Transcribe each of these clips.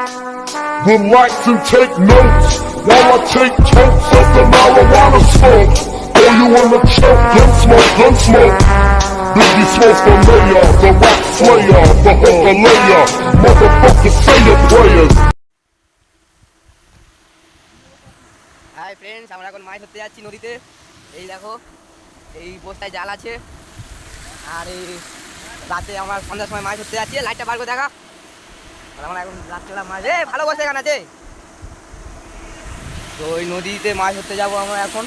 Relax and take notes while I take totes of the marijuana smoke. Oh, you wanna choke? Gun smoke, gun smoke. Biggie Smalls the mayor, the rap slayer, the hooker layer. Motherfucker, say your prayers. Hi friends, আমরা এখন মাছ ধরতে যাচ্ছি নদীতে। এই দেখো, এই বস্তায় জাল আছে। আর এই রাতে আমার সন্ধ্যার সময় মাছ ধরতে যাচ্ছি। লাইটটা বার করে দেখা। আর আমরা এখন রাত্রেবেলা মাছ ভালো বসে এখানে আছে। তো ওই নদীতে মাছ ধরতে যাবো আমরা এখন।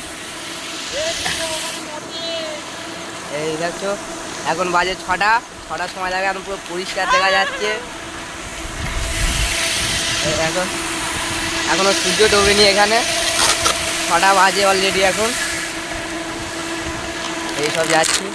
এই দেখছো, এখন বাজে ছটার সময় লাগে, এখন পুরো পরিষ্কার দেখা যাচ্ছে। এখনো সূর্য ডোবেনি এখানে, 6টা বাজে অলরেডি। এখন এইসব যাচ্ছি।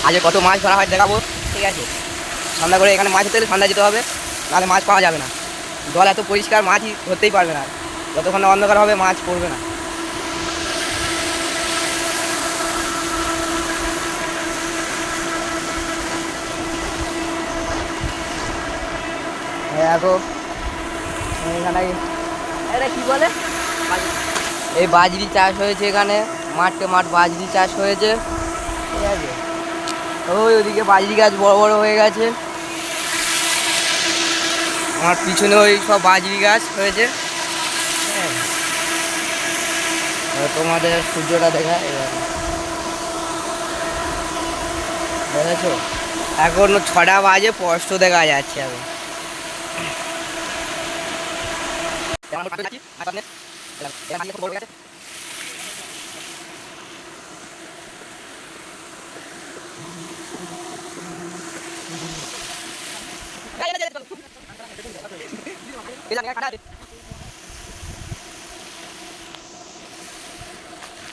আজকে কত মাছ ধরা হয় দেখাবো, ঠিক আছে? সন্ধ্যা করে এখানে মাছ ধরতে হলে সন্ধ্যা যেতে হবে, নাহলে মাছ পাওয়া যাবে না। জল এত পরিষ্কার, মাছই ধরতেই পারবে না। যতক্ষণ না অন্ধকার হবে মাছ পড়বে না। দেখো এখানে এটা কি বলে, এই বাজরি চাষ হয়েছে এখানে। মাঠে মাঠ বাজরি চাষ হয়েছে, ঠিক আছে? ওই ওদিকে বাজরি গাছ বড় বড় হয়ে গেছে। আমার পিছনে ওই সব বাজরি গাছ হয়েছে। তোমাদের সূর্যটা দেখায়, দেখেছো? এখন 6টা বাজে, স্পষ্ট দেখা যাচ্ছে।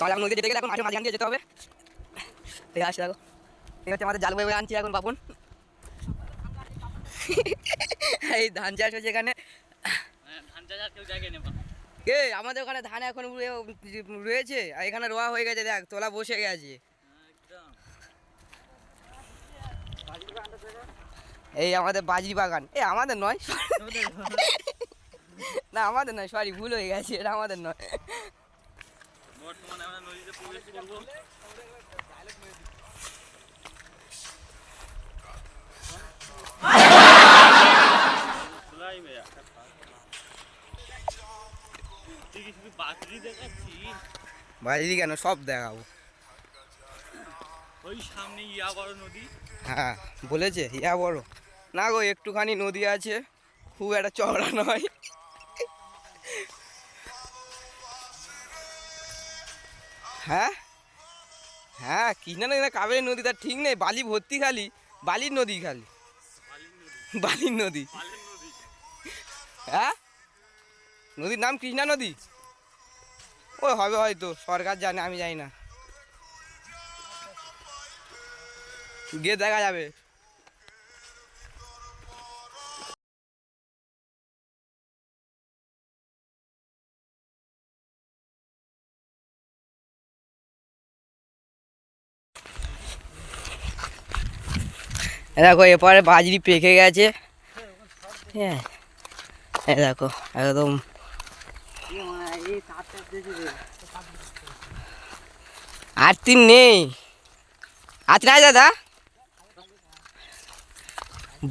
এখন নদী যেতে গেলে এখন মাঠে মাঝখান দিয়ে যেতে হবে। ঠিক আছে, দেখো ঠিক আছে, আমাদের জাল বয়ে আনছি এখন বাপুন। এই ধান চাষ হচ্ছে এখানে। আমাদের ওখানে ধান এখন রয়েছে, আর এখানে রোয়া হয়ে গেছে। দেখ, তোলা বসে গেছে। এই আমাদের বাজরি বাগান। আমাদের নয়, না আমাদের নয়, সরি, ভুল হয়ে গেছে, এটা আমাদের নয়। বাজরি কেন, সব দেখাবো। ওই সামনে ইয়া বড় নদী। হ্যাঁ বলেছে ইয়া বড় না গো, একটুখানি নদী আছে, খুব একটা চওড়া নয়। হ্যাঁ হ্যাঁ, কৃষ্ণা নদী না কাবেরী নদী, তার ঠিক নেই। বালি ভর্তি, খালি বালির নদী, খালি বালির নদী। হ্যাঁ, নদীর নাম কৃষ্ণা নদী। ওই হবে হয়তো, সরকার জানে, আমি জানি না। গিয়ে দেখা যাবে। দেখো এপারে বাজরি পেকে গেছে। হ্যাঁ দেখো একদম। আর তিন নেই, আছে না দাদা?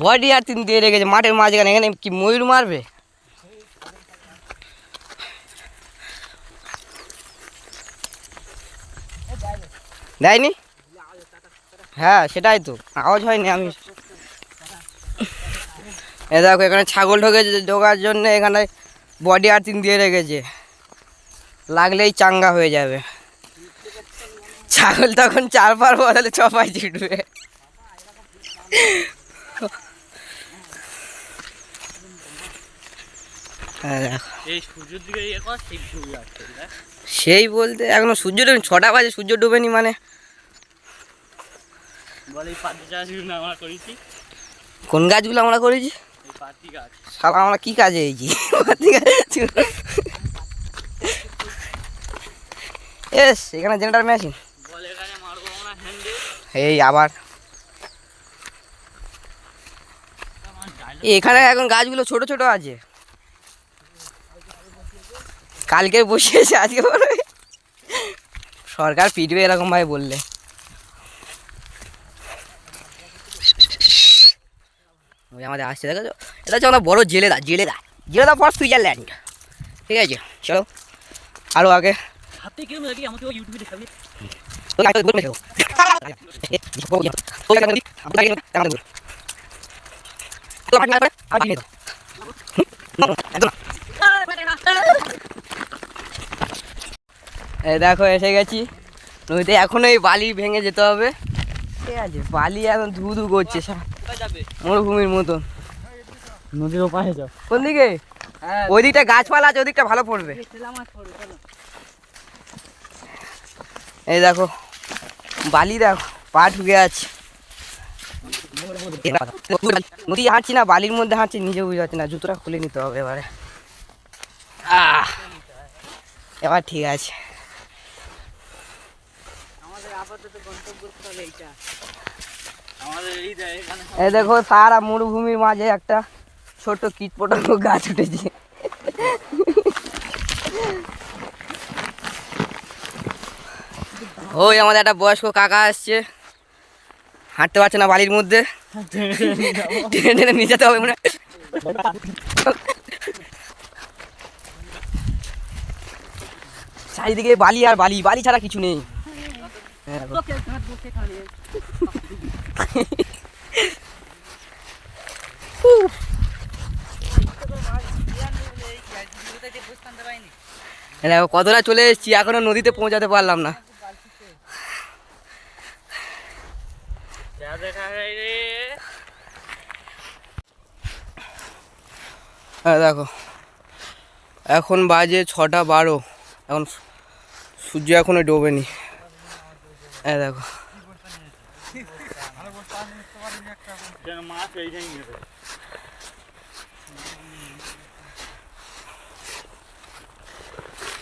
বডি আর তিন দিয়ে রেখেছে মাঠের মাঝখানে। এখানে কি ময়ূর মারবে? দেয়নি? হ্যাঁ সেটাই তো, আওয়াজ হয়নি। আমি দেখো এখানে ছাগল ঢোকার জন্য এখানে বডি আর তিন দিয়ে রেখেছে, লাগলেই চাঙ্গা হয়ে যাবে। ছাগল তখন 4 বার বদলে 6 ছুটবে। সেই বলতে এখনো সূর্য ডুবে, 6টা বাজে, সূর্য ডুবেনি মানে। কোন গাছগুলো আমরা করেছি? শালা আমরা কি কাজে এইছি? এস এখানে জেনারেটর মেশিন এই আবার এখানে এখন গাছগুলো ছোট ছোট আছে, কালকে বসিয়েছে আজকে বলে সরকার পিটবে এরকম ভাবে বললে। ওই আমাদের আসছে দেখো, এটা হচ্ছে আমাদের বড় জেলেদা, জেলেদা জেলেদা ফর সুইজারল্যান্ড। ঠিক আছে চলো আরো আগে দেখো এসে গেছি নদীতে, এখনো এই বালি ভেঙে যেতে হবে। ঠিক আছে বালি এখন ধু ধু করছে মরুভূমির মতন। নদীর ওপারে যাও। কোন দিকে? ওই দিকটা গাছপালা আছে, ওই দিকটা ভালো পড়বে। এই দেখো বালি দেখো পা ঢুকে আছে, নদী হাঁটছি না বালির মধ্যে হাঁটছি নিজে বুঝতে পারছি না, জুতোটা খুলে নিতে হবে এবারে। এবার ঠিক আছে। এই দেখো সারা মরুভূমির মাঝে একটা ছোট কীটপতঙ্গ গাছ উঠেছে। ওই আমাদের একটা বয়স্ক কাকা আসছে, হাঁটতে পারছে না বালির মধ্যে, টেনে টেনে নিয়ে যেতে হবে মনে হয়। চারিদিকে বালি আর বালি, বালি ছাড়া কিছু নেই। দেখো কতটা চলে এসেছি, এখনো নদীতে পৌঁছাতে পারলাম না। হ্যাঁ দেখো এখন বাজে 6:12, এখন সূর্য এখনো ডোবেনি। হ্যাঁ দেখো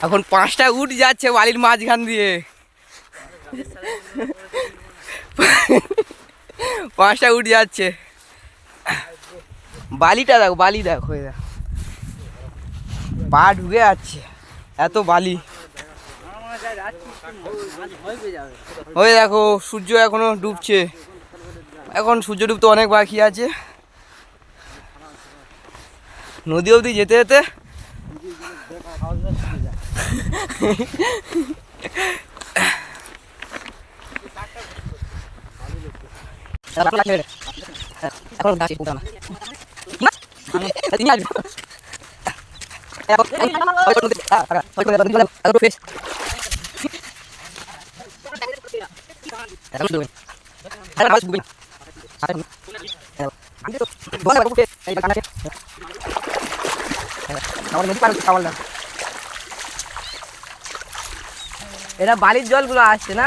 এখন 5টা উঠ যাচ্ছে বালির মাঝখান দিয়ে, 5টা উঠ যাচ্ছে। বালিটা দেখো, বালি দেখো, এই দেখো পা ঢুকে যাচ্ছে এত বালি। ওই দেখো সূর্য এখনো ডুবছে, এখন সূর্য ডুবতে অনেক বাকি আছে। নদী অবধি যেতে যেতে এটা বালির জলগুলো আসছে না,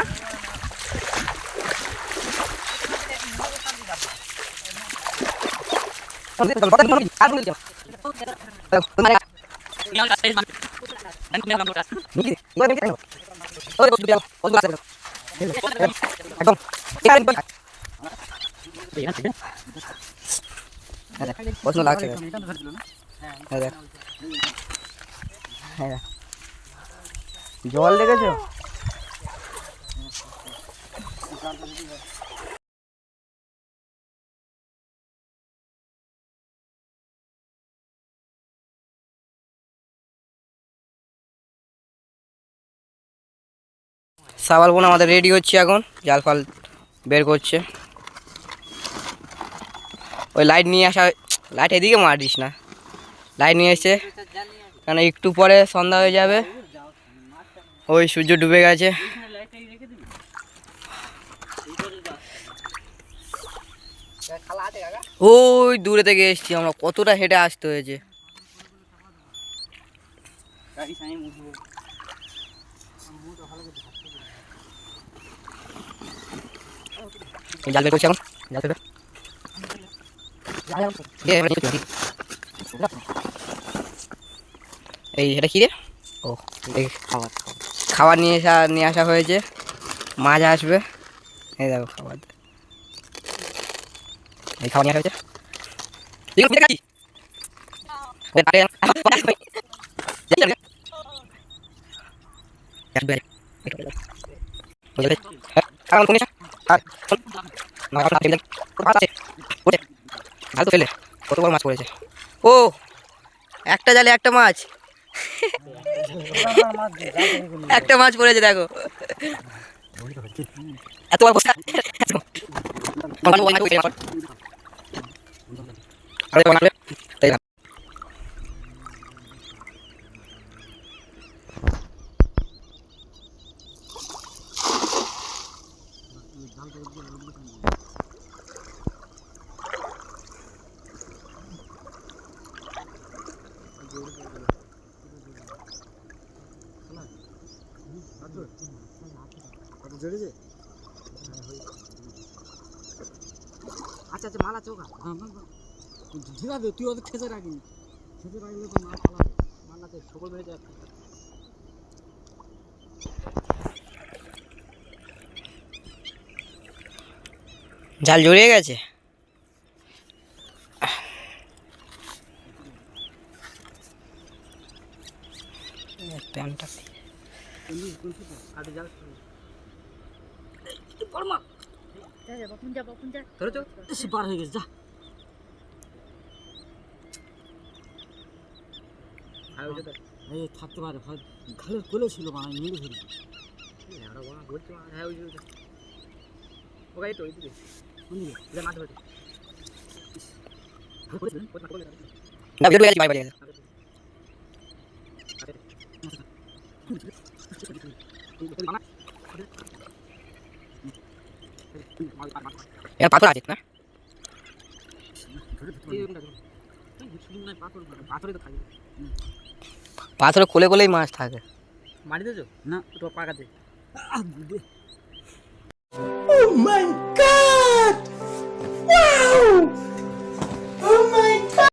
প্রশ্ন লাগছে। জল দেখেছো? সাবাল বোন আমাদের রেডি হচ্ছে, এখন জাল ফাল বের করছে। ওই লাইট নিয়ে আসা, লাইট এদিকে মারিস না, লাইট নিয়ে এসছে কারণ একটু পরে সন্ধ্যা হয়ে যাবে, ওই সূর্য ডুবে গেছে। ওই দূরে থেকে এসছি আমরা, কতটা হেঁটে আসতে হয়েছে। জাল বের করছি এখন, জাল বের। এই এটা কি রে? ও এই খাবার নিয়ে আসা হয়েছে, মাছ আসবে। এই দেখো খাবার, এই খাবার নিয়ে আসা হয়েছে। কত বড় মাছ পড়েছে! ও একটা জালে একটা মাছ, একটা মাছ পড়েছে দেখো, এত বড় বস্তা। আচ্ছা আচ্ছা, মাল আছে ওখানে। ঠিক আছে, তুই ওদের খেতে রাখিনি, খেতে রাখলে তো মাছ পালাবে। মাল আছে, সকল বেড়ে যায়। জাল জড়িয়ে গেছে। পার হয়ে গেছে, যা। এই থাকতে পারে, ঘালের কোলে ছিল, মানে মেরে ফেলছি। পাথর আছে না? পাথরে কোলে কোলেই মাছ থাকে। মারি দিয়েছো? না, তো পাকাতে। Oh my